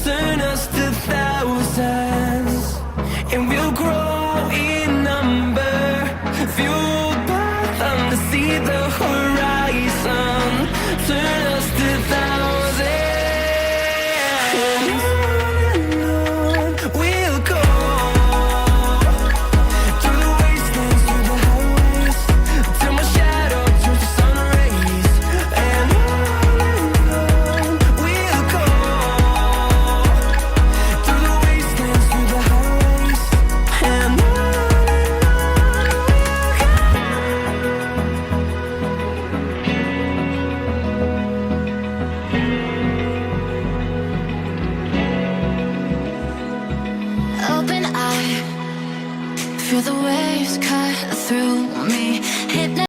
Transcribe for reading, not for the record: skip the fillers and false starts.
turn us to thousands, and we'll grow in number, fueled by them to see the horizon. Turn us to thousands, and on we'll go, through the wastelands, through the highways, till my shadow turns to sun rays. And on we'll go, through the wastelands, through the highways, and on Open eye, feel the waves cut through me.